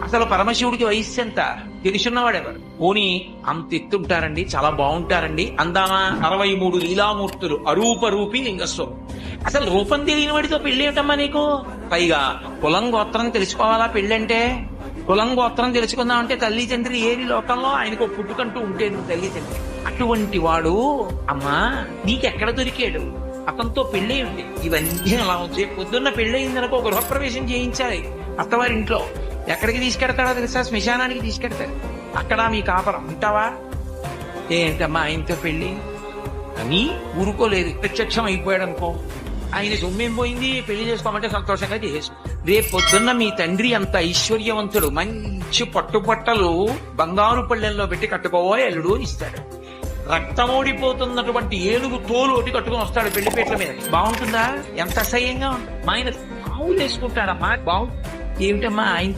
అసలు పరమశివుడికి వయస్సు ఎంత తెలుసున్నవాడెవరు? పోనీ అంత ఎత్తుంటారండి, చాలా బాగుంటారండి, అందామా? 63 లీలామూర్తులు, అరూపరూపి లింగస్వరం. అసలు రూపం తెలియని వాడితో పెళ్లి ఏమిటమ్మా నీకు? పైగా కులం గోత్రం తెలుసుకోవాలా పెళ్ళంటే? కులం గోత్రం తెలుసుకుందామంటే తల్లి తండ్రి ఏరి లోకంలో ఆయనకు పుట్టుకంటూ ఉంటే తల్లి తండ్రి. అటువంటి వాడు అమ్మా నీకెక్కడ దొరికాడు? అతనితో పెళ్ళి ఉంది. ఇవన్నీ అలా వచ్చాయి. పొద్దున్న పెళ్ళయిందనుకో గృహప్రవేశం చేయించాలి అత్తవారింట్లో. ఎక్కడికి తీసుకెడతాడో తెలుసా? శ్మశానానికి తీసుకెడతాడు. అక్కడ మీ కాపరం ఉంటావా? ఏంటమ్మా ఆయనతో పెళ్ళి అని ఊరుకోలేదు. ప్రత్యక్షం అయిపోయాడు అనుకో, ఆయన సొమ్మేం పోయింది, పెళ్లి చేసుకోమంటే సంతోషంగా చేసేసుకో. రేపు పొద్దున్న మీ తండ్రి అంత ఐశ్వర్యవంతుడు, మంచి పట్టుబట్టలు బంగారు పళ్ళెల్లో పెట్టి కట్టుకోవో అల్లుడు ఇస్తాడు. రక్తమోడిపోతున్నటువంటి ఏనుగు తోలు ఒకటి కట్టుకుని వస్తాడు పెళ్లిపేట్ల మీద. బాగుంటుందా? ఎంత అసహ్యంగా ఉంటుంది. మా ఆయన బావులు వేసుకుంటాడమ్మా. బాగు ఏమిటమ్మా ఆయనతో